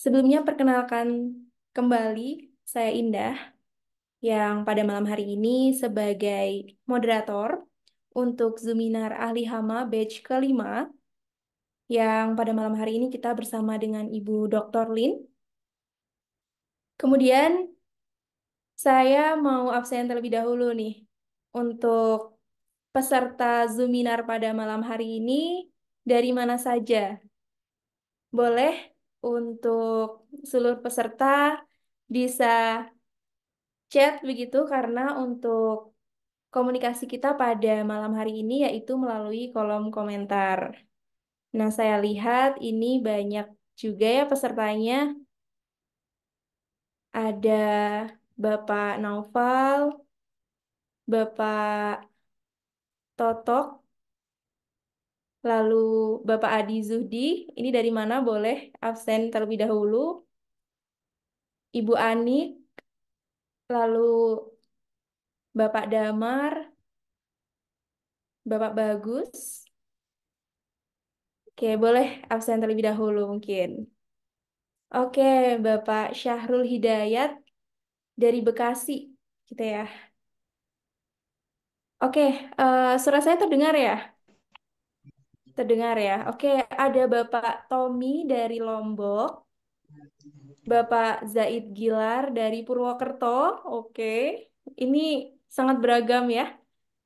Sebelumnya perkenalkan kembali, saya Indah yang pada malam hari ini sebagai moderator untuk Zoominar Ahli Hama batch kelima yang pada malam hari ini kita bersama dengan Ibu Dr. Lin. Kemudian saya mau absen terlebih dahulu nih untuk peserta Zoominar pada malam hari ini dari mana saja. Boleh untuk seluruh peserta bisa chat begitu karena untuk komunikasi kita pada malam hari ini yaitu melalui kolom komentar. Nah, saya lihat ini banyak juga ya pesertanya. Ada Bapak Naufal, Bapak Totok, lalu Bapak Adi Zuhdi. Ini dari mana boleh absen terlebih dahulu. Ibu Ani, lalu Bapak Damar, Bapak Bagus. Oke, boleh absen terlebih dahulu mungkin. Oke, Bapak Syahrul Hidayat dari Bekasi, gitu ya. Oke, suara saya terdengar ya? Terdengar ya. Oke, ada Bapak Tommy dari Lombok, Bapak Zaid Gilar dari Purwokerto. Oke, ini sangat beragam ya.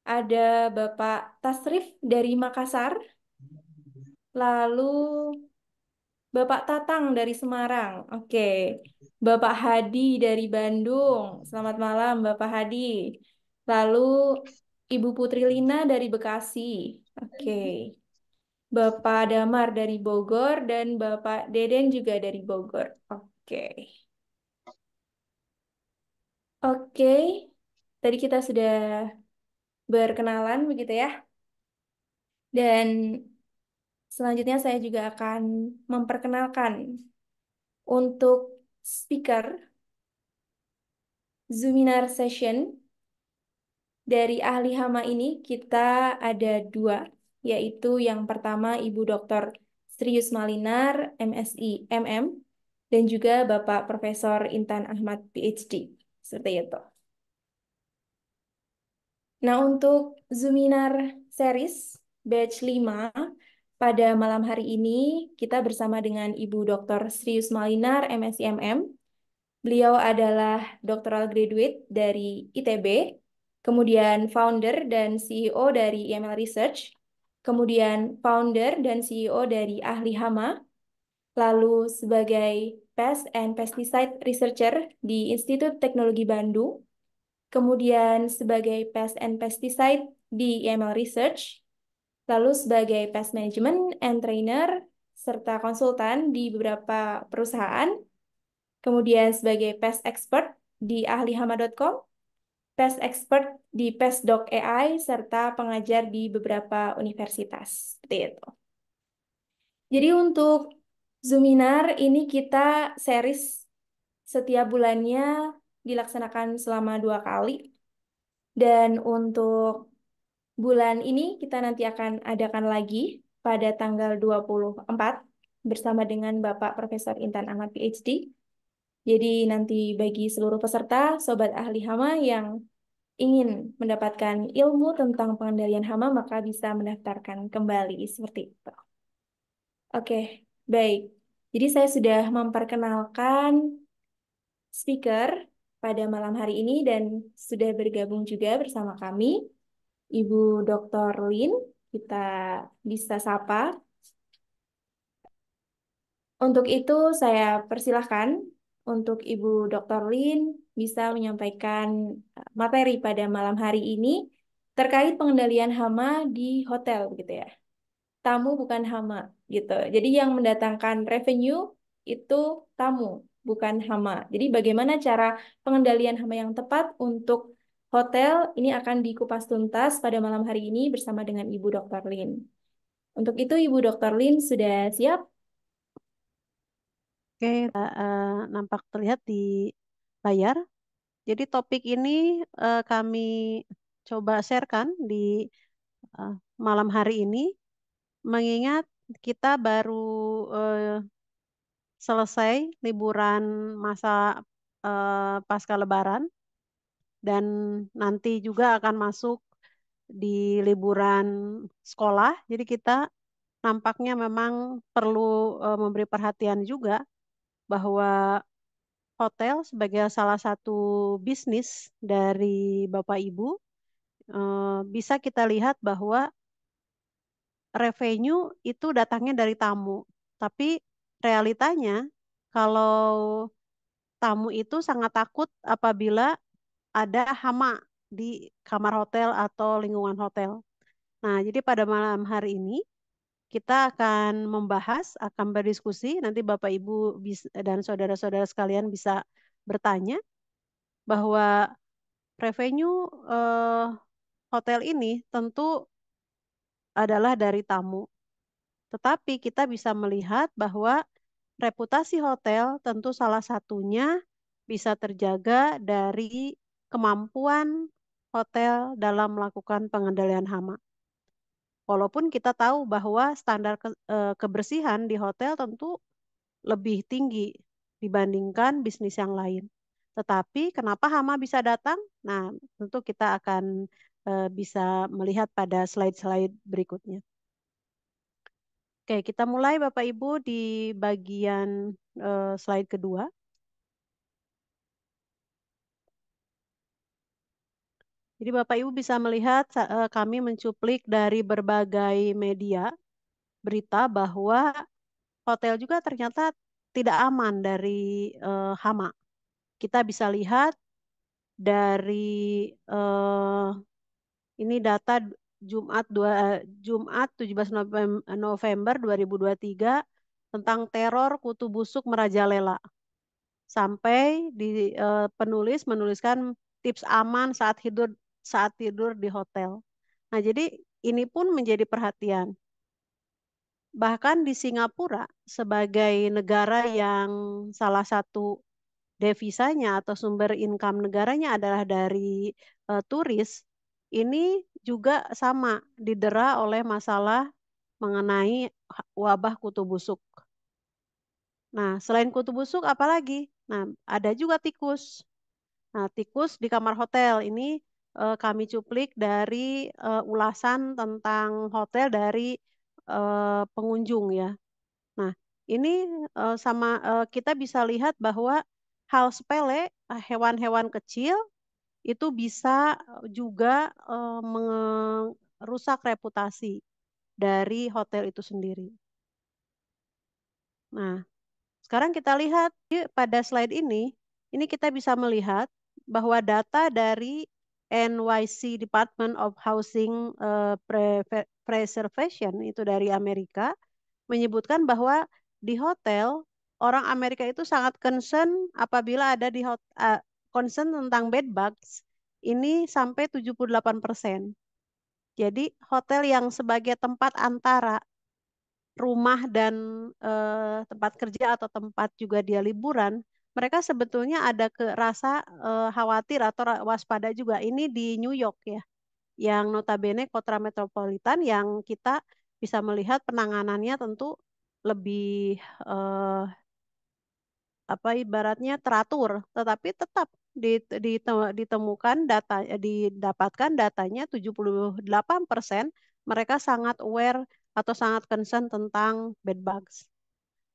Ada Bapak Tasrif dari Makassar, lalu Bapak Tatang dari Semarang. Oke. Bapak Hadi dari Bandung. Selamat malam, Bapak Hadi. Lalu Ibu Putri Lina dari Bekasi. Oke. Bapak Damar dari Bogor dan Bapak Deden juga dari Bogor. Oke. Oke. Tadi kita sudah berkenalan begitu ya. Dan selanjutnya saya juga akan memperkenalkan untuk speaker Zoominar Session. Dari ahli hama ini kita ada dua, yaitu yang pertama Ibu Dr. Srius Malinar, MSI, MM, dan juga Bapak Profesor Intan Ahmad, PhD. Seperti itu. Nah, untuk Zoominar Series Batch 5, pada malam hari ini kita bersama dengan Ibu Dr. Srius Malinar, MSI, MM. Beliau adalah doctoral graduate dari ITB, kemudian founder dan CEO dari EML Research, kemudian founder dan CEO dari Ahli Hama, lalu sebagai Pest and Pesticide Researcher di Institut Teknologi Bandung, kemudian sebagai Pest and Pesticide di EML Research, lalu sebagai Pest Management and Trainer, serta konsultan di beberapa perusahaan, kemudian sebagai pest expert di ahlihama.com, pest expert di Pestdoc AI, serta pengajar di beberapa universitas. Seperti itu. Jadi untuk Zoominar ini kita series setiap bulannya dilaksanakan selama 2 kali. Dan untuk bulan ini kita nanti akan adakan lagi pada tanggal 24 bersama dengan Bapak Profesor Intan Ahmad PhD. Jadi nanti bagi seluruh peserta, Sobat Ahli Hama yang ingin mendapatkan ilmu tentang pengendalian hama, maka bisa mendaftarkan kembali seperti itu. Oke, baik. Jadi saya sudah memperkenalkan speaker pada malam hari ini dan sudah bergabung juga bersama kami, Ibu Dr. Lin. Kita bisa sapa. Untuk itu saya persilahkan untuk Ibu Dr. Lin bisa menyampaikan materi pada malam hari ini terkait pengendalian hama di hotel gitu ya. Tamu bukan hama gitu. Jadi yang mendatangkan revenue itu tamu, bukan hama. Jadi bagaimana cara pengendalian hama yang tepat untuk hotel ini akan dikupas tuntas pada malam hari ini bersama dengan Ibu Dr. Lin. Untuk itu Ibu Dr. Lin sudah siap? Oke, nampak terlihat di layar. Jadi topik ini kami coba sharekan di eh, malam hari ini, mengingat kita baru eh, selesai liburan masa pasca Lebaran dan nanti juga akan masuk di liburan sekolah. Jadi kita nampaknya memang perlu memberi perhatian juga bahwa hotel sebagai salah satu bisnis dari Bapak Ibu bisa kita lihat bahwa revenue itu datangnya dari tamu. Tapi realitanya kalau tamu itu sangat takut apabila ada hama di kamar hotel atau lingkungan hotel. Nah, jadi pada malam hari ini kita akan membahas, akan berdiskusi. Nanti Bapak Ibu dan saudara-saudara sekalian bisa bertanya bahwa revenue hotel ini tentu adalah dari tamu. Tetapi kita bisa melihat bahwa reputasi hotel tentu salah satunya bisa terjaga dari kemampuan hotel dalam melakukan pengendalian hama. Walaupun kita tahu bahwa standar kebersihan di hotel tentu lebih tinggi dibandingkan bisnis yang lain. Tetapi kenapa hama bisa datang? Nah, tentu kita akan bisa melihat pada slide-slide berikutnya. Oke, kita mulai Bapak Ibu di bagian slide kedua. Jadi Bapak Ibu bisa melihat kami mencuplik dari berbagai media berita bahwa hotel juga ternyata tidak aman dari hama. Kita bisa lihat dari eh, ini data Jumat 17 November 2023 tentang teror kutu busuk merajalela. Sampai di penulis menuliskan tips aman saat tidur di hotel. Nah, jadi ini pun menjadi perhatian. Bahkan di Singapura sebagai negara yang salah satu devisanya atau sumber income negaranya adalah dari turis, ini juga sama didera oleh masalah mengenai wabah kutu busuk. Nah, selain kutu busuk, apalagi? Nah, ada juga tikus. Nah, tikus di kamar hotel ini kami cuplik dari ulasan tentang hotel dari pengunjung ya. Nah, ini kita bisa lihat bahwa hal sepele, hewan-hewan kecil itu bisa juga merusak reputasi dari hotel itu sendiri. Nah, sekarang kita lihat pada slide ini kita bisa melihat bahwa data dari NYC Department of Housing Preservation itu dari Amerika menyebutkan bahwa di hotel orang Amerika itu sangat concern apabila ada concern tentang bed bugs ini sampai 78%. Jadi hotel yang sebagai tempat antara rumah dan tempat kerja atau tempat juga dia liburan, mereka sebetulnya ada rasa khawatir atau waspada juga. Ini di New York ya, yang notabene kota metropolitan yang kita bisa melihat penanganannya tentu lebih eh, apa ibaratnya teratur, tetapi tetap ditemukan didapatkan datanya 78% mereka sangat aware atau sangat concern tentang bed bugs.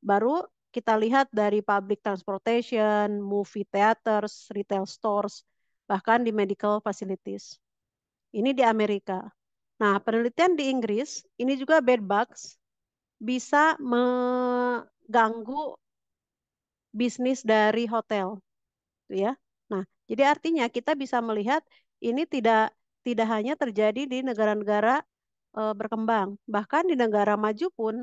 Baru kita lihat dari public transportation, movie theaters, retail stores, bahkan di medical facilities. Ini di Amerika. Nah, penelitian di Inggris, ini juga bed bugs bisa mengganggu bisnis dari hotel, ya. Nah, jadi artinya kita bisa melihat ini tidak tidak hanya terjadi di negara-negara berkembang, bahkan di negara maju pun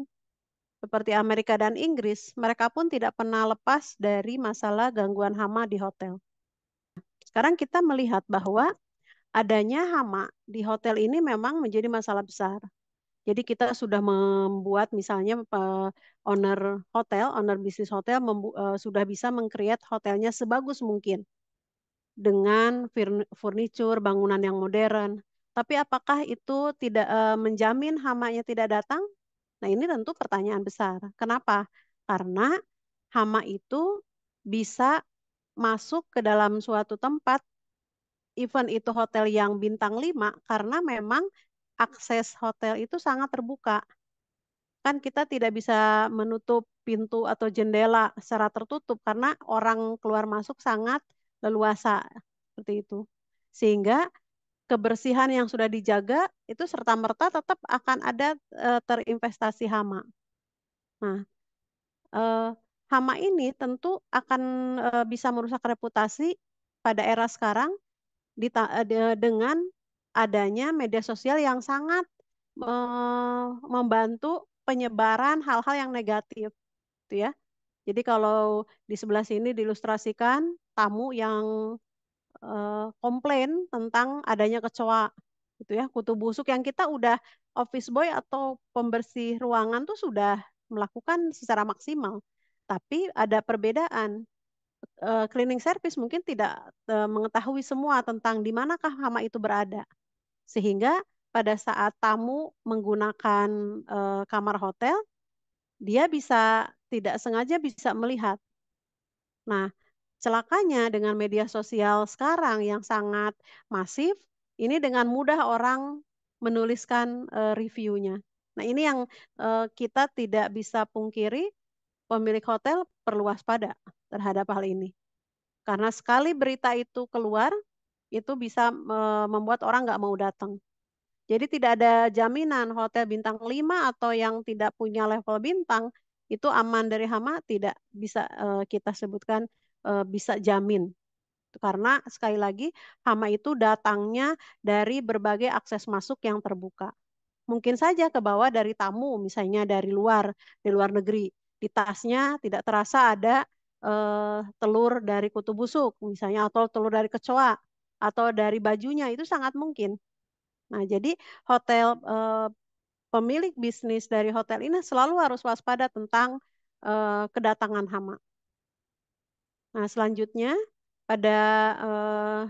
seperti Amerika dan Inggris, mereka pun tidak pernah lepas dari masalah gangguan hama di hotel. Sekarang kita melihat bahwa adanya hama di hotel ini memang menjadi masalah besar. Jadi kita sudah membuat misalnya owner bisnis hotel sudah bisa meng-create hotelnya sebagus mungkin dengan furniture, bangunan yang modern. Tapi apakah itu tidak menjamin hamanya tidak datang? Nah, ini tentu pertanyaan besar. Kenapa? Karena hama itu bisa masuk ke dalam suatu tempat, event itu hotel yang bintang 5, karena memang akses hotel itu sangat terbuka. Kan kita tidak bisa menutup pintu atau jendela secara tertutup karena orang keluar masuk sangat leluasa seperti itu. Sehingga kebersihan yang sudah dijaga itu serta-merta tetap akan ada terinvestasi hama. Nah, eh, hama ini tentu akan bisa merusak reputasi pada era sekarang dengan adanya media sosial yang sangat membantu penyebaran hal-hal yang negatif, gitu ya. Jadi kalau di sebelah sini diilustrasikan tamu yang komplain tentang adanya kecoa, gitu ya, kutu busuk yang kita udah office boy atau pembersih ruangan tuh sudah melakukan secara maksimal. Tapi ada perbedaan. Cleaning service mungkin tidak mengetahui semua tentang di manakah hama itu berada. Sehingga pada saat tamu menggunakan kamar hotel, dia bisa tidak sengaja bisa melihat. Nah, celakanya dengan media sosial sekarang yang sangat masif, ini dengan mudah orang menuliskan reviewnya. Nah, ini yang kita tidak bisa pungkiri, pemilik hotel perlu waspada terhadap hal ini. Karena sekali berita itu keluar, itu bisa membuat orang nggak mau datang. Jadi tidak ada jaminan hotel bintang 5 atau yang tidak punya level bintang itu aman dari hama, tidak bisa kita sebutkan bisa jamin. Karena sekali lagi hama itu datangnya dari berbagai akses masuk yang terbuka. Mungkin saja ke bawah dari tamu, misalnya di luar negeri. Di tasnya tidak terasa ada telur dari kutu busuk, misalnya, atau telur dari kecoa, atau dari bajunya, itu sangat mungkin. Nah, jadi hotel pemilik bisnis dari hotel ini selalu harus waspada tentang kedatangan hama. Nah, selanjutnya pada eh,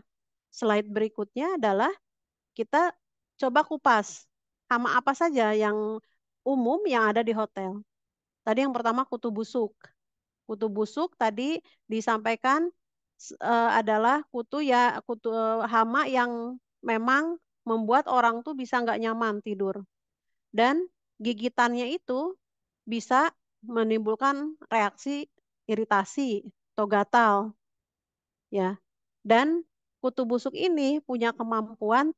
slide berikutnya adalah kita coba kupas hama apa saja yang umum yang ada di hotel. Tadi yang pertama kutu busuk. Kutu busuk tadi disampaikan adalah kutu hama yang memang membuat orang tuh bisa nggak nyaman tidur. Dan gigitannya itu bisa menimbulkan reaksi iritasi atau gatal, ya. Dan kutu busuk ini punya kemampuan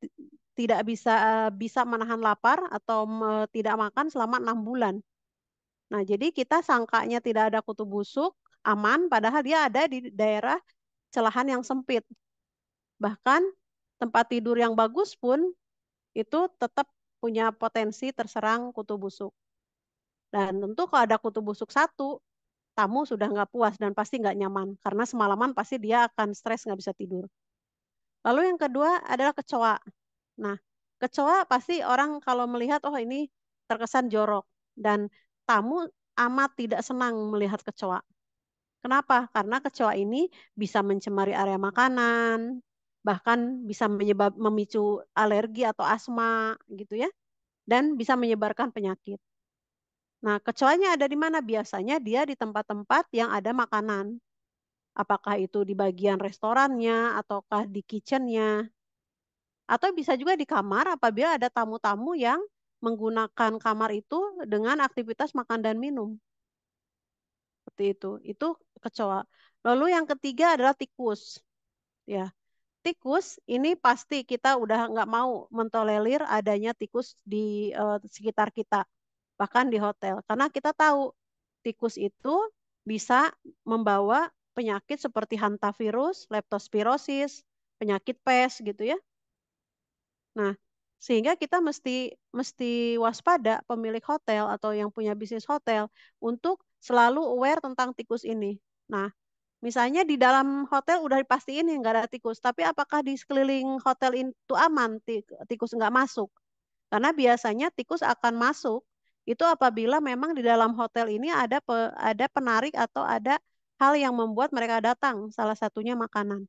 tidak bisa menahan lapar atau tidak makan selama 6 bulan. Nah, jadi kita sangkanya tidak ada kutu busuk, aman, padahal dia ada di daerah celahan yang sempit. Bahkan tempat tidur yang bagus pun itu tetap punya potensi terserang kutu busuk. Dan tentu kalau ada kutu busuk satu, tamu sudah nggak puas dan pasti nggak nyaman. Karena semalaman pasti dia akan stres nggak bisa tidur. Lalu yang kedua adalah kecoa. Nah, kecoa pasti orang kalau melihat, oh ini terkesan jorok. Dan tamu amat tidak senang melihat kecoa. Kenapa? Karena kecoa ini bisa mencemari area makanan, bahkan bisa memicu alergi atau asma gitu ya, dan bisa menyebarkan penyakit. Nah, kecoanya ada di mana? Biasanya dia di tempat-tempat yang ada makanan. Apakah itu di bagian restorannya, ataukah di kitchennya, atau bisa juga di kamar apabila ada tamu-tamu yang menggunakan kamar itu dengan aktivitas makan dan minum. Seperti itu. Itu kecoa. Lalu yang ketiga adalah tikus. Ya, tikus ini pasti kita udah nggak mau mentolerir adanya tikus di sekitar kita, bahkan di hotel. Karena kita tahu tikus itu bisa membawa penyakit seperti hantavirus, leptospirosis, penyakit pes gitu ya. Nah, sehingga kita mesti mesti waspada pemilik hotel atau yang punya bisnis hotel untuk selalu aware tentang tikus ini. Nah, misalnya di dalam hotel udah dipastiin nggak ada tikus, tapi apakah di sekeliling hotel itu aman, tikus nggak masuk? Karena biasanya tikus akan masuk itu apabila memang di dalam hotel ini ada penarik atau ada hal yang membuat mereka datang, salah satunya makanan.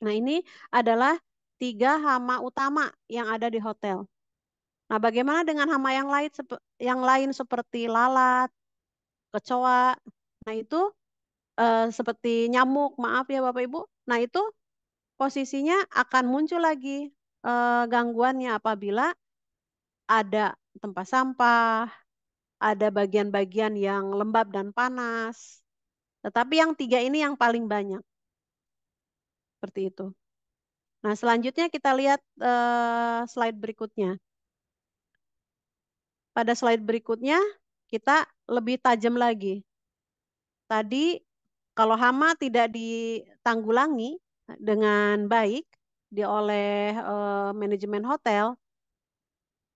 Nah, ini adalah 3 hama utama yang ada di hotel. Nah, bagaimana dengan hama yang lain seperti lalat, kecoa? Nah, itu seperti nyamuk, maaf ya Bapak Ibu. Nah, itu posisinya akan muncul lagi gangguannya apabila ada tempat sampah, ada bagian-bagian yang lembab dan panas. Tetapi yang tiga ini yang paling banyak, seperti itu. Nah, selanjutnya kita lihat slide berikutnya. Pada slide berikutnya, kita lebih tajam lagi. Tadi, kalau hama tidak ditanggulangi dengan baik oleh manajemen hotel,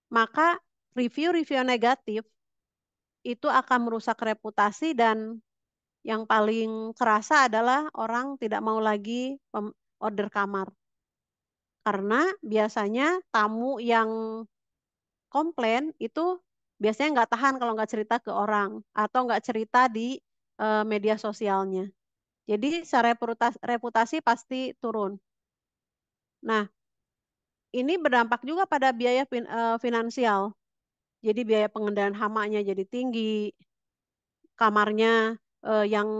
maka review-review negatif itu akan merusak reputasi dan yang paling kerasa adalah orang tidak mau lagi order kamar. Karena biasanya tamu yang komplain itu biasanya nggak tahan kalau nggak cerita ke orang atau nggak cerita di media sosialnya. Jadi secara reputasi pasti turun. Nah, ini berdampak juga pada biaya finansial. Jadi biaya pengendalian hamanya jadi tinggi, kamarnya yang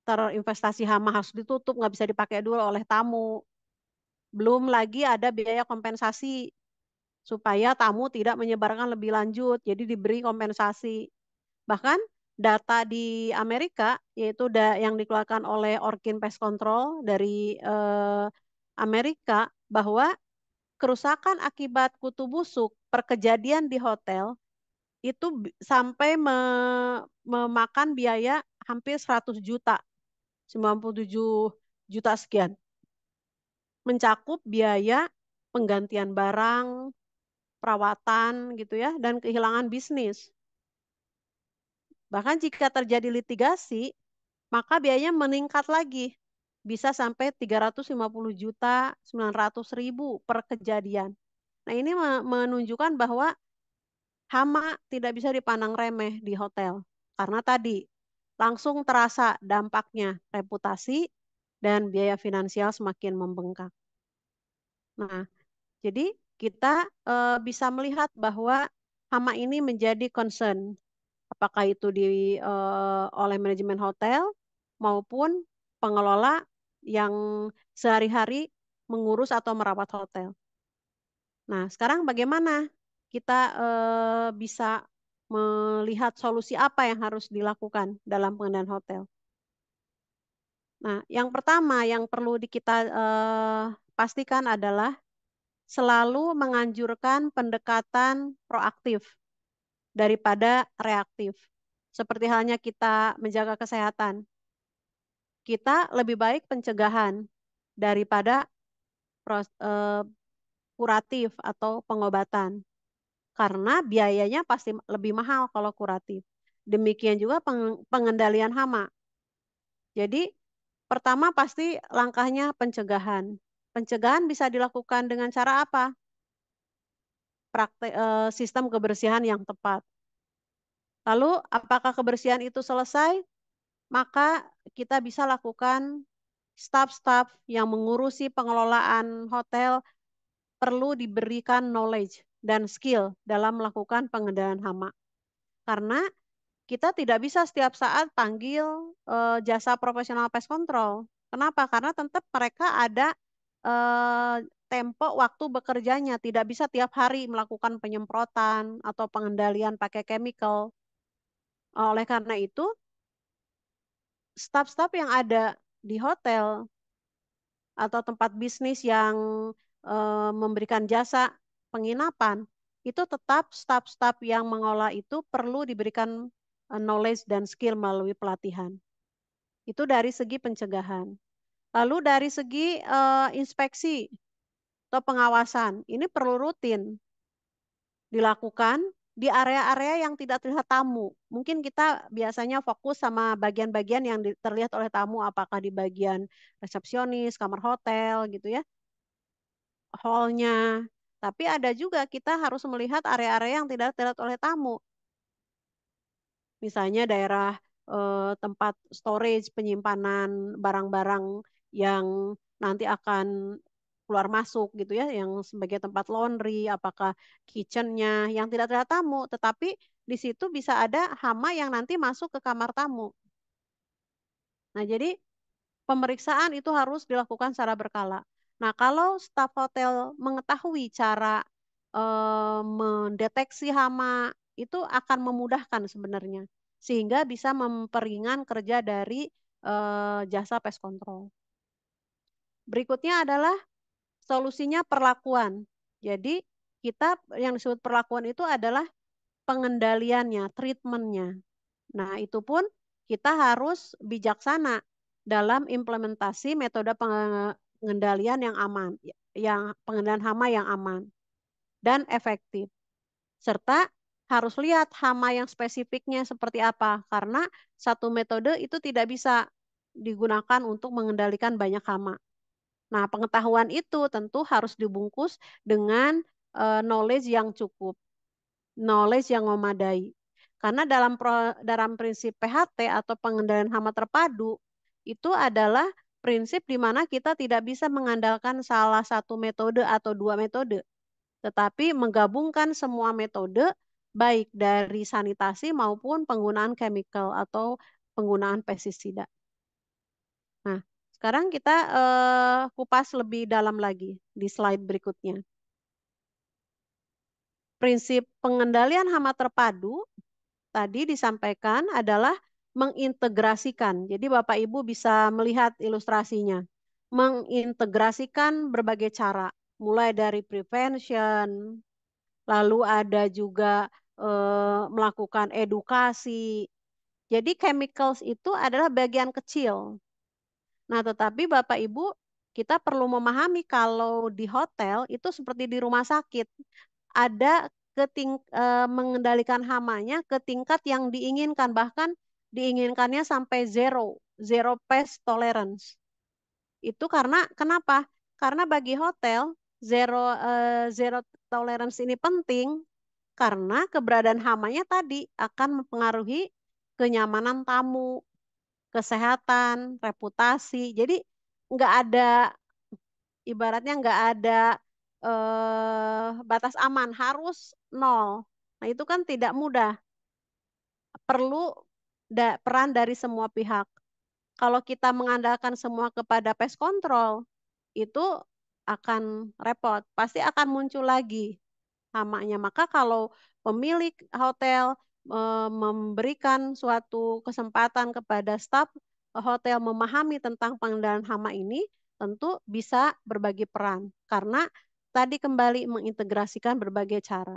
terinvestasi hama harus ditutup, nggak bisa dipakai dulu oleh tamu. Belum lagi ada biaya kompensasi supaya tamu tidak menyebarkan lebih lanjut, jadi diberi kompensasi. Bahkan data di Amerika, yaitu yang dikeluarkan oleh Orkin Pest Control dari Amerika, bahwa kerusakan akibat kutu busuk per kejadian di hotel itu sampai memakan biaya hampir 100 juta, 97 juta sekian. Mencakup biaya penggantian barang, perawatan gitu ya, dan kehilangan bisnis. Bahkan jika terjadi litigasi, maka biayanya meningkat lagi. Bisa sampai 350 juta 900 ribu per kejadian. Nah, ini menunjukkan bahwa hama tidak bisa dipandang remeh di hotel. Karena tadi langsung terasa dampaknya reputasi dan biaya finansial semakin membengkak. Nah, jadi kita bisa melihat bahwa hama ini menjadi concern, apakah itu oleh manajemen hotel maupun pengelola yang sehari-hari mengurus atau merawat hotel. Nah, sekarang bagaimana kita bisa melihat solusi apa yang harus dilakukan dalam pengendalian hotel? Nah, yang pertama yang perlu kita pastikan adalah selalu menganjurkan pendekatan proaktif daripada reaktif. Seperti halnya kita menjaga kesehatan. Kita lebih baik pencegahan daripada kuratif atau pengobatan. Karena biayanya pasti lebih mahal kalau kuratif. Demikian juga pengendalian hama. Jadi pertama pasti langkahnya pencegahan. Pencegahan bisa dilakukan dengan cara apa? Sistem kebersihan yang tepat. Lalu apakah kebersihan itu selesai? Maka kita bisa lakukan staf-staf yang mengurusi pengelolaan hotel perlu diberikan knowledge dan skill dalam melakukan pengendalian hama. Karena kita tidak bisa setiap saat panggil jasa profesional pest control. Kenapa? Karena tetap mereka ada eh, tempo waktu bekerjanya, tidak bisa tiap hari melakukan penyemprotan atau pengendalian pakai chemical. Oleh karena itu, staf-staf yang ada di hotel atau tempat bisnis yang memberikan jasa penginapan, itu tetap staf-staf yang mengolah itu perlu diberikan knowledge dan skill melalui pelatihan. Itu dari segi pencegahan. Lalu dari segi inspeksi atau pengawasan, ini perlu rutin dilakukan di area-area yang tidak terlihat tamu. Mungkin kita biasanya fokus sama bagian-bagian yang terlihat oleh tamu, apakah di bagian resepsionis, kamar hotel gitu ya, hallnya. Tapi ada juga kita harus melihat area-area yang tidak terlihat oleh tamu. Misalnya daerah tempat storage, penyimpanan barang-barang yang nanti akan keluar masuk gitu ya, yang sebagai tempat laundry, apakah kitchennya yang tidak terlihat tamu, tetapi di situ bisa ada hama yang nanti masuk ke kamar tamu. Nah, jadi pemeriksaan itu harus dilakukan secara berkala. Nah, kalau staf hotel mengetahui cara mendeteksi hama, itu akan memudahkan sebenarnya, sehingga bisa memperingan kerja dari jasa pest control. Berikutnya adalah solusinya perlakuan. Jadi kita yang disebut perlakuan itu adalah pengendaliannya, treatmentnya. Nah, itu pun kita harus bijaksana dalam implementasi metode pengendalian yang aman, yang pengendalian hama yang aman dan efektif. Serta harus lihat hama yang spesifiknya seperti apa, karena satu metode itu tidak bisa digunakan untuk mengendalikan banyak hama. Nah, pengetahuan itu tentu harus dibungkus dengan knowledge yang cukup, knowledge yang memadai. Karena dalam prinsip PHT atau pengendalian hama terpadu itu adalah prinsip di mana kita tidak bisa mengandalkan salah satu metode atau dua metode, tetapi menggabungkan semua metode baik dari sanitasi maupun penggunaan chemical atau penggunaan pestisida. Nah, sekarang kita kupas lebih dalam lagi di slide berikutnya. Prinsip pengendalian hama terpadu tadi disampaikan adalah mengintegrasikan. Jadi Bapak Ibu bisa melihat ilustrasinya. Mengintegrasikan berbagai cara, mulai dari prevention, lalu ada juga melakukan edukasi. Jadi chemicals itu adalah bagian kecil. Nah, tetapi Bapak Ibu, kita perlu memahami kalau di hotel itu seperti di rumah sakit, ada mengendalikan hamanya ke tingkat yang diinginkan, bahkan diinginkannya sampai zero, zero pest tolerance. Itu karena kenapa? Karena bagi hotel zero tolerance ini penting karena keberadaan hamanya tadi akan mempengaruhi kenyamanan tamu, kesehatan, reputasi. Jadi nggak ada, ibaratnya nggak ada batas aman, harus nol. Nah, itu kan tidak mudah. Perlu peran dari semua pihak. Kalau kita mengandalkan semua kepada pest control, itu akan repot. Pasti akan muncul lagi hamanya. Maka kalau pemilik hotel memberikan suatu kesempatan kepada staf hotel memahami tentang pengendalian hama ini, tentu bisa berbagi peran. Karena tadi kembali mengintegrasikan berbagai cara.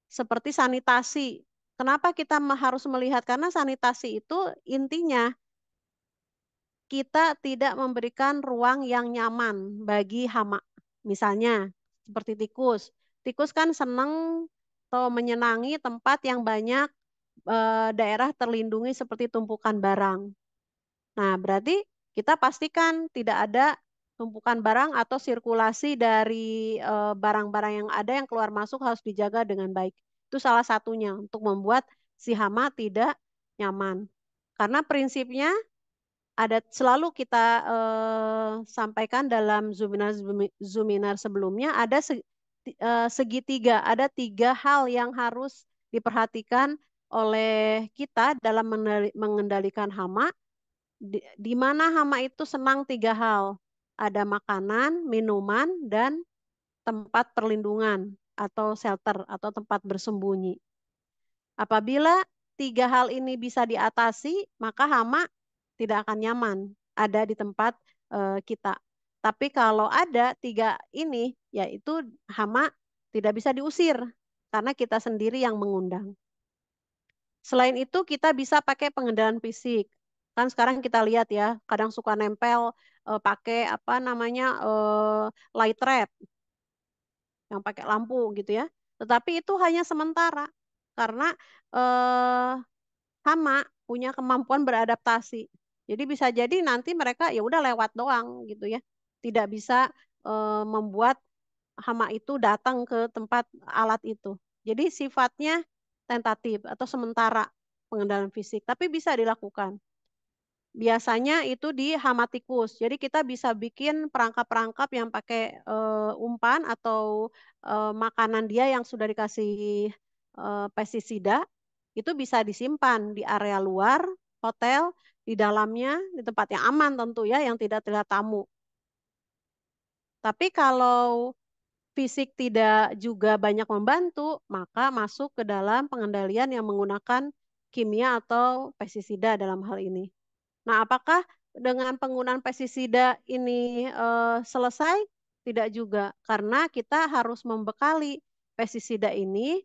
Seperti sanitasi. Kenapa kita harus melihat? Karena sanitasi itu intinya kita tidak memberikan ruang yang nyaman bagi hama. Misalnya, seperti tikus. Tikus kan senang atau menyenangi tempat yang banyak daerah terlindungi seperti tumpukan barang. Nah, berarti kita pastikan tidak ada tumpukan barang atau sirkulasi dari barang-barang yang ada yang keluar masuk harus dijaga dengan baik. Itu salah satunya untuk membuat si hama tidak nyaman. Karena prinsipnya ada selalu kita sampaikan dalam Zuminar sebelumnya ada segitiga, ada tiga hal yang harus diperhatikan oleh kita dalam mengendalikan hama, di mana hama itu senang tiga hal, ada makanan, minuman, dan tempat perlindungan atau shelter atau tempat bersembunyi. Apabila tiga hal ini bisa diatasi, maka hama tidak akan nyaman ada di tempat kita. Tapi kalau ada tiga ini, yaitu hama tidak bisa diusir karena kita sendiri yang mengundang. Selain itu, kita bisa pakai pengendalian fisik. Kan sekarang kita lihat ya, kadang suka nempel pakai apa namanya light trap yang pakai lampu gitu ya. Tetapi itu hanya sementara karena eh, hama punya kemampuan beradaptasi. Jadi bisa jadi nanti mereka ya udah lewat doang gitu ya. Tidak bisa membuat hama itu datang ke tempat alat itu. Jadi sifatnya tentatif atau sementara pengendalian fisik, tapi bisa dilakukan. Biasanya itu di hama tikus. Jadi kita bisa bikin perangkap-perangkap yang pakai umpan atau makanan dia yang sudah dikasih pestisida, itu bisa disimpan di area luar hotel, di dalamnya, di tempat yang aman tentu ya, yang tidak terlihat tamu. Tapi kalau fisik tidak juga banyak membantu, maka masuk ke dalam pengendalian yang menggunakan kimia atau pestisida dalam hal ini. Nah, apakah dengan penggunaan pestisida ini selesai? Tidak juga, karena kita harus membekali pestisida ini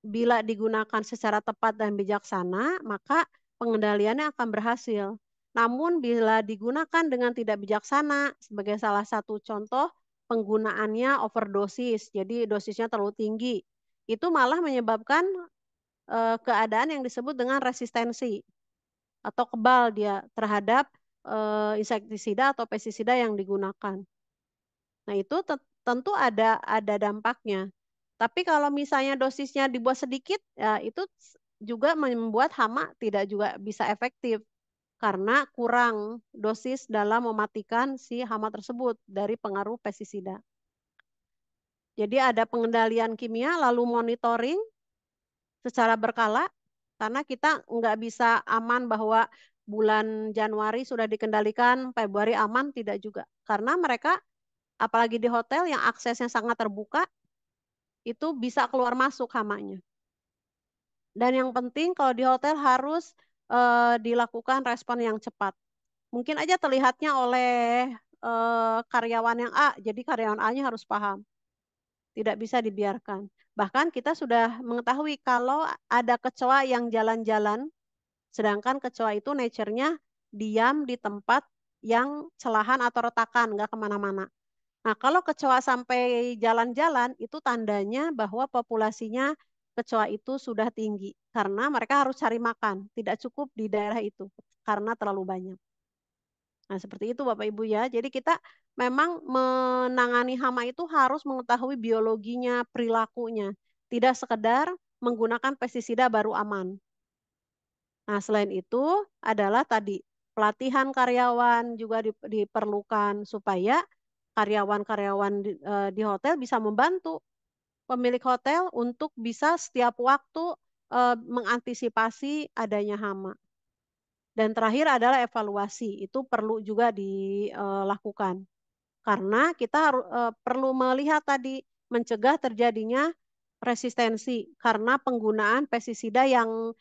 bila digunakan secara tepat dan bijaksana, maka pengendaliannya akan berhasil. Namun bila digunakan dengan tidak bijaksana, sebagai salah satu contoh, penggunaannya overdosis, jadi dosisnya terlalu tinggi, itu malah menyebabkan keadaan yang disebut dengan resistensi atau kebal dia terhadap insektisida atau pestisida yang digunakan. Nah, itu tentu ada dampaknya. Tapi kalau misalnya dosisnya dibuat sedikit, ya itu juga membuat hama tidak juga bisa efektif karena kurang dosis dalam mematikan si hama tersebut dari pengaruh pestisida. Jadi ada pengendalian kimia, lalu monitoring secara berkala, karena kita nggak bisa aman bahwa bulan Januari sudah dikendalikan, Februari aman, tidak juga. Karena mereka, apalagi di hotel yang aksesnya sangat terbuka, itu bisa keluar masuk hamanya. Dan yang penting kalau di hotel harus dilakukan respon yang cepat. Mungkin aja terlihatnya oleh karyawan yang A, jadi karyawan A-nya harus paham. Tidak bisa dibiarkan. Bahkan kita sudah mengetahui kalau ada kecoa yang jalan-jalan, sedangkan kecoa itu nature-nya diam di tempat yang celahan atau retakan, nggak kemana-mana. Nah, kalau kecoa sampai jalan-jalan, itu tandanya bahwa populasinya kecoa itu sudah tinggi. Karena mereka harus cari makan, tidak cukup di daerah itu, karena terlalu banyak. Nah, seperti itu Bapak Ibu ya. Jadi kita memang menangani hama itu harus mengetahui biologinya, perilakunya. Tidak sekedar menggunakan pestisida baru aman. Nah, selain itu adalah tadi pelatihan karyawan juga diperlukan supaya karyawan-karyawan di hotel bisa membantu pemilik hotel untuk bisa setiap waktu mengantisipasi adanya hama. Dan terakhir adalah evaluasi, itu perlu juga dilakukan. Karena kita perlu melihat tadi, mencegah terjadinya resistensi karena penggunaan pestisida yang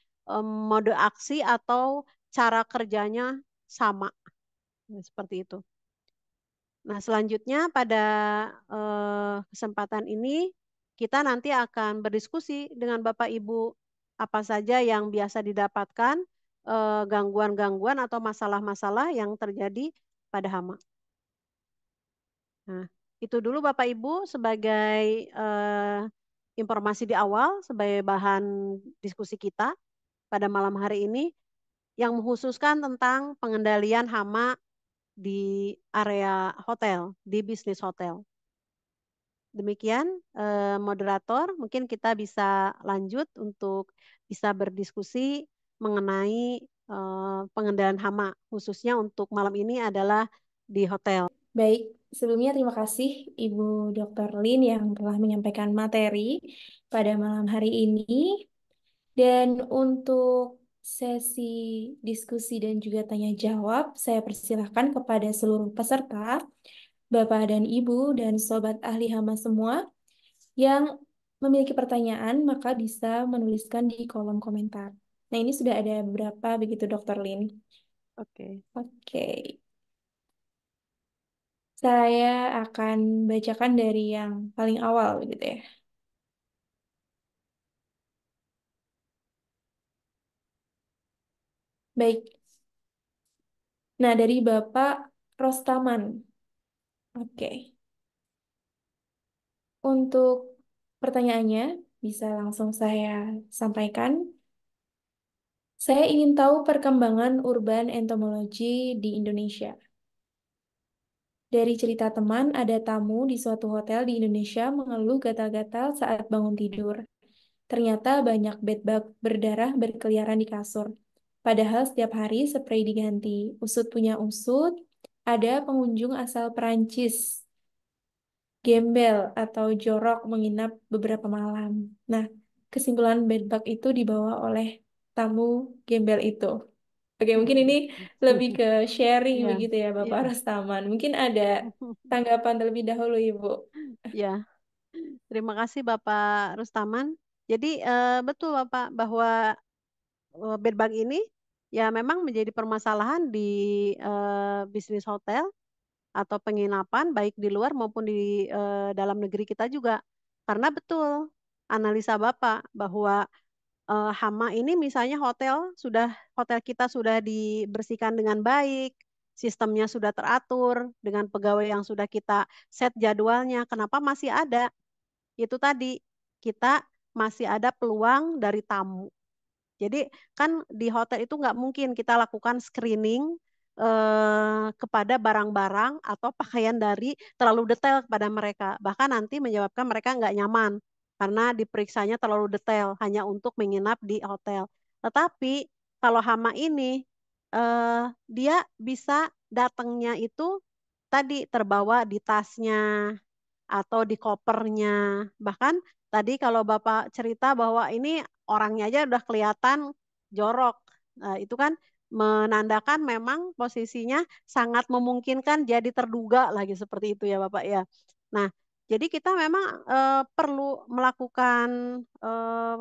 mode aksi atau cara kerjanya sama. Nah, seperti itu. Nah, selanjutnya pada kesempatan ini kita nanti akan berdiskusi dengan Bapak Ibu apa saja yang biasa didapatkan gangguan-gangguan atau masalah-masalah yang terjadi pada hama. Nah, itu dulu Bapak Ibu sebagai informasi di awal sebagai bahan diskusi kita pada malam hari ini yang mengkhususkan tentang pengendalian hama di area hotel, di bisnis hotel. Demikian moderator, mungkin kita bisa lanjut untuk bisa berdiskusi mengenai pengendalian hama, khususnya untuk malam ini adalah di hotel. Baik, sebelumnya terima kasih Ibu Dr. Lin yang telah menyampaikan materi pada malam hari ini. Dan untuk sesi diskusi dan juga tanya jawab, saya persilahkan kepada seluruh peserta, Bapak dan Ibu dan Sobat Ahli Hama semua yang memiliki pertanyaan, maka bisa menuliskan di kolom komentar. Nah, ini sudah ada beberapa begitu, Dr. Lin. Oke. Oke. Saya akan bacakan dari yang paling awal begitu ya. Baik. Nah, dari Bapak Rostaman. Oke. Untuk pertanyaannya bisa langsung saya sampaikan. Saya ingin tahu perkembangan urban entomology di Indonesia. Dari cerita teman, ada tamu di suatu hotel di Indonesia mengeluh gatal-gatal saat bangun tidur. Ternyata banyak bedbug berdarah berkeliaran di kasur. Padahal setiap hari spray diganti. Usut punya usut, ada pengunjung asal Perancis, gembel atau jorok menginap beberapa malam. Nah, kesimpulan bedbug itu dibawa oleh tamu gembel itu. Oke, mungkin ini lebih ke sharing Ya, begitu ya, Bapak ya. Rostaman. Mungkin ada tanggapan terlebih dahulu, Ibu. Ya, terima kasih Bapak Rustaman. Jadi betul Bapak bahwa bed bug ini ya memang menjadi permasalahan di bisnis hotel atau penginapan baik di luar maupun di dalam negeri kita juga. Karena betul analisa Bapak bahwa hama ini misalnya hotel kita sudah dibersihkan dengan baik, sistemnya sudah teratur dengan pegawai yang sudah kita set jadwalnya. Kenapa masih ada? Itu tadi kita masih ada peluang dari tamu. Jadi kan di hotel itu nggak mungkin kita lakukan screening kepada barang-barang atau pakaian dari terlalu detail kepada mereka. Bahkan nanti menyebabkan mereka nggak nyaman karena diperiksanya terlalu detail hanya untuk menginap di hotel. Tetapi kalau hama ini dia bisa datangnya itu tadi terbawa di tasnya atau di kopernya. Bahkan tadi kalau Bapak cerita bahwa ini orangnya aja udah kelihatan jorok. Nah, itu kan menandakan memang posisinya sangat memungkinkan jadi terduga lagi seperti itu ya Bapak ya. Nah, jadi kita memang perlu melakukan eh,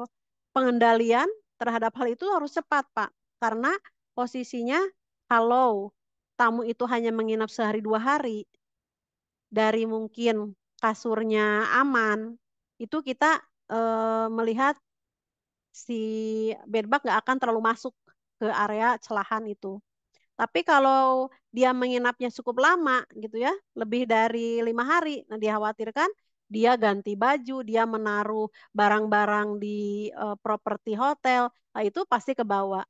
pengendalian terhadap hal itu harus cepat Pak. Karena posisinya kalau tamu itu hanya menginap sehari 2 hari, dari mungkin kasurnya aman, itu kita melihat si bedbug nggak akan terlalu masuk ke area celahan itu. Tapi kalau dia menginapnya cukup lama gitu ya, lebih dari 5 hari, nah dikhawatirkan dia ganti baju, dia menaruh barang-barang di properti hotel, nah itu pasti ke bawah.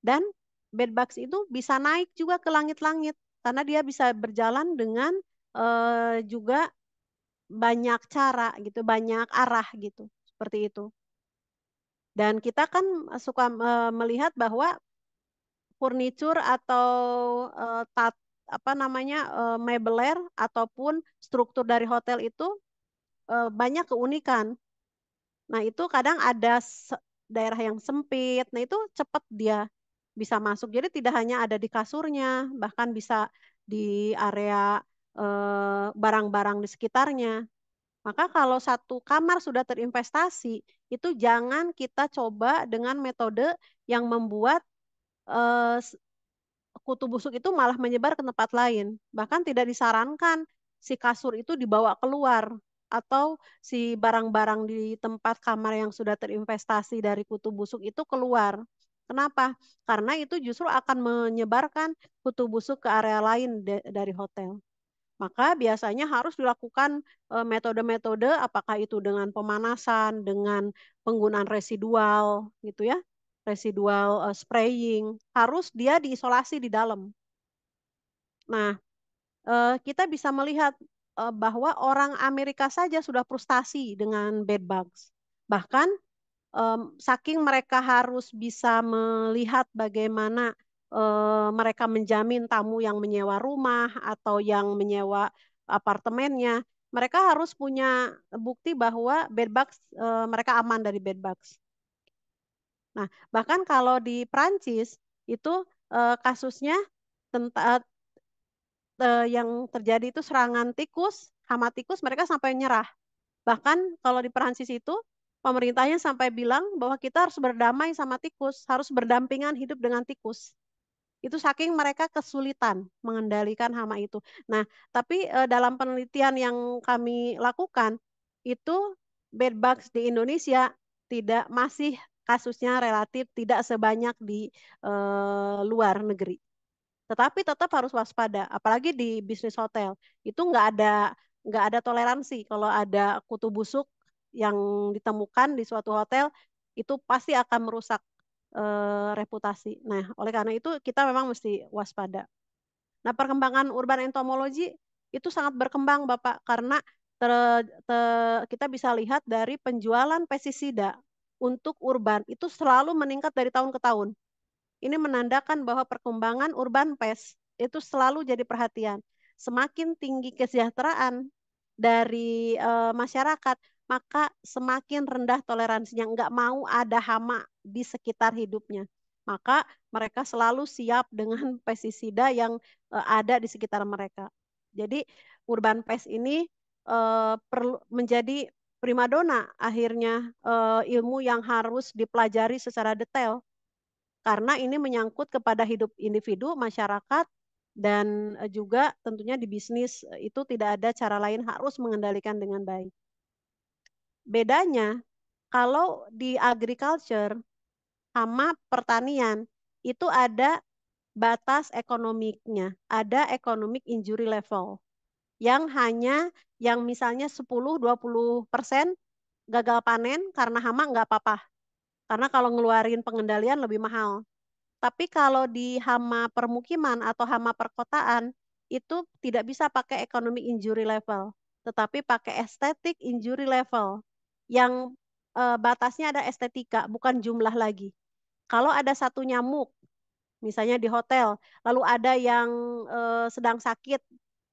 Dan bedbugs itu bisa naik juga ke langit-langit karena dia bisa berjalan dengan juga banyak cara gitu, banyak arah gitu, seperti itu. Dan kita kan suka melihat bahwa furnitur atau apa namanya meubiler ataupun struktur dari hotel itu banyak keunikan. Nah, itu kadang ada daerah yang sempit. Nah, itu cepat dia bisa masuk. Jadi tidak hanya ada di kasurnya, bahkan bisa di area barang-barang di sekitarnya. Maka kalau satu kamar sudah terinvestasi, itu jangan kita coba dengan metode yang membuat eh, kutu busuk itu malah menyebar ke tempat lain. Bahkan tidak disarankan si kasur itu dibawa keluar atau si barang-barang di tempat kamar yang sudah terinvestasi dari kutu busuk itu keluar. Kenapa? Karena itu justru akan menyebarkan kutu busuk ke area lain dari hotel. Maka biasanya harus dilakukan metode-metode apakah itu dengan pemanasan, dengan penggunaan residual gitu ya. Residual spraying, harus dia diisolasi di dalam. Nah, kita bisa melihat bahwa orang Amerika saja sudah frustasi dengan bed bugs. Bahkan saking mereka harus bisa melihat bagaimana mereka menjamin tamu yang menyewa rumah atau yang menyewa apartemennya, mereka harus punya bukti bahwa bedbugs mereka aman dari bedbugs. Nah, bahkan kalau di Prancis itu kasusnya tentang yang terjadi itu serangan tikus, hama tikus, mereka sampai nyerah. Bahkan kalau di Perancis itu pemerintahnya sampai bilang bahwa kita harus berdamai sama tikus, harus berdampingan hidup dengan tikus. Itu saking mereka kesulitan mengendalikan hama itu. Nah, tapi dalam penelitian yang kami lakukan itu bed bugs di Indonesia tidak masih kasusnya relatif tidak sebanyak di luar negeri. Tetapi tetap harus waspada, apalagi di bisnis hotel. Itu nggak ada toleransi kalau ada kutu busuk yang ditemukan di suatu hotel itu pasti akan merusak reputasi. Nah, oleh karena itu kita memang mesti waspada. Nah, perkembangan urban entomologi itu sangat berkembang, Bapak, karena kita bisa lihat dari penjualan pestisida untuk urban itu selalu meningkat dari tahun ke tahun. Ini menandakan bahwa perkembangan urban pest itu selalu jadi perhatian. Semakin tinggi kesejahteraan dari masyarakat, maka semakin rendah toleransinya. Nggak mau ada hama di sekitar hidupnya. maka mereka selalu siap dengan pestisida yang ada di sekitar mereka. Jadi urban pest ini perlu menjadi primadona akhirnya, ilmu yang harus dipelajari secara detail karena ini menyangkut kepada hidup individu, masyarakat, dan juga tentunya di bisnis itu tidak ada cara lain, harus mengendalikan dengan baik. Bedanya, kalau di agriculture sama pertanian itu ada batas ekonomiknya, ada economic injury level yang hanya yang misalnya 10-20% gagal panen karena hama nggak apa-apa. Karena kalau ngeluarin pengendalian lebih mahal. Tapi kalau di hama permukiman atau hama perkotaan itu tidak bisa pakai economic injury level, tetapi pakai aesthetic injury level yang batasnya ada estetika, bukan jumlah lagi. Kalau ada satu nyamuk, misalnya di hotel, lalu ada yang sedang sakit,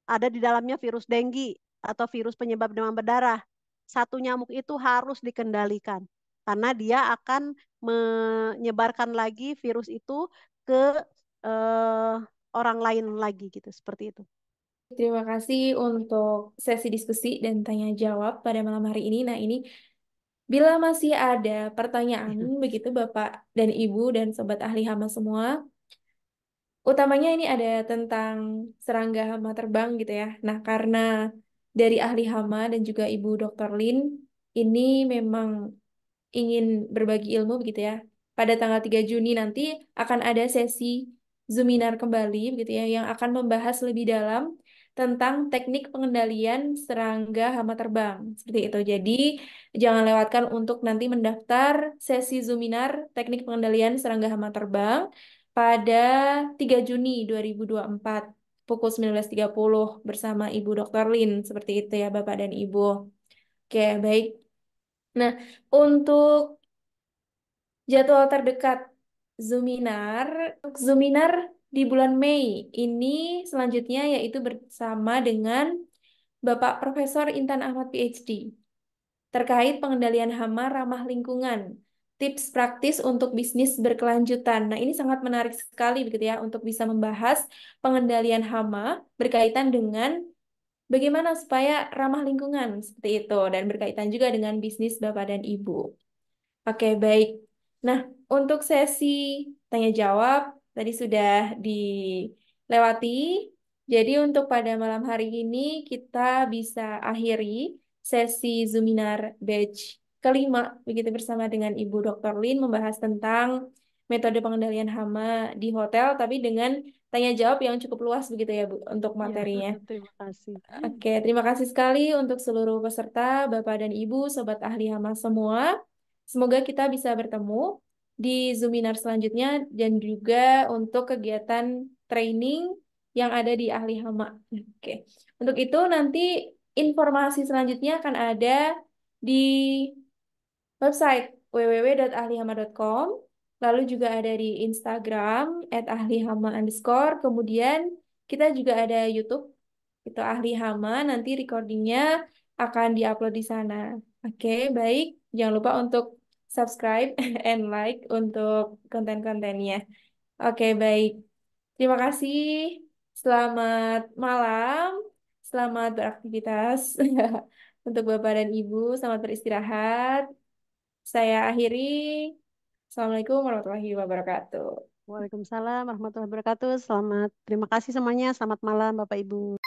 ada di dalamnya virus denggi atau virus penyebab demam berdarah, satu nyamuk itu harus dikendalikan karena dia akan menyebarkan lagi virus itu ke eh, orang lain lagi gitu, seperti itu. Terima kasih untuk sesi diskusi dan tanya jawab pada malam hari ini. Nah, ini bila masih ada pertanyaan begitu Bapak dan Ibu dan sobat ahli hama semua, utamanya ini ada tentang serangga hama terbang gitu ya. Nah, karena dari ahli hama dan juga Ibu Dr. Lin ini memang ingin berbagi ilmu begitu ya. Pada tanggal 3 Juni nanti akan ada sesi Zoominar kembali begitu ya yang akan membahas lebih dalam tentang teknik pengendalian serangga hama terbang. Seperti itu. Jadi jangan lewatkan untuk nanti mendaftar sesi Zoominar teknik pengendalian serangga hama terbang pada 3 Juni 2024 pukul 19.30 bersama Ibu Dr. Lin. Seperti itu ya Bapak dan Ibu. Oke, baik. Nah, untuk jadwal terdekat Zoominar, Zoominar di bulan Mei ini selanjutnya yaitu bersama dengan Bapak Profesor Intan Ahmad PhD terkait pengendalian hama ramah lingkungan, tips praktis untuk bisnis berkelanjutan. Nah, ini sangat menarik sekali begitu ya untuk bisa membahas pengendalian hama berkaitan dengan bagaimana supaya ramah lingkungan seperti itu dan berkaitan juga dengan bisnis Bapak dan Ibu. Oke, baik. Nah, untuk sesi tanya jawab tadi sudah dilewati. Jadi untuk pada malam hari ini kita bisa akhiri sesi Zoominar batch kelima begitu bersama dengan Ibu Dr. Lin membahas tentang metode pengendalian hama di hotel tapi dengan tanya jawab yang cukup luas begitu ya Bu untuk Ya, materinya. terima kasih. Oke, terima kasih sekali untuk seluruh peserta, Bapak dan Ibu, Sobat Ahli Hama semua. Semoga kita bisa bertemu di Zoominar selanjutnya dan juga untuk kegiatan training yang ada di Ahli Hama. Oke, untuk itu nanti informasi selanjutnya akan ada di website www.ahlihama.com, lalu juga ada di Instagram @ahlihama_. Kemudian kita juga ada YouTube itu Ahli Hama, nanti recordingnya akan diupload di sana. Oke, baik. Jangan lupa untuk subscribe and like untuk konten-kontennya. Oke, baik. Terima kasih. Selamat malam. Selamat beraktivitas. Untuk Bapak dan Ibu, selamat beristirahat. Saya akhiri. Assalamualaikum warahmatullahi wabarakatuh. Waalaikumsalam warahmatullahi wabarakatuh. Selamat, terima kasih semuanya. Selamat malam Bapak Ibu.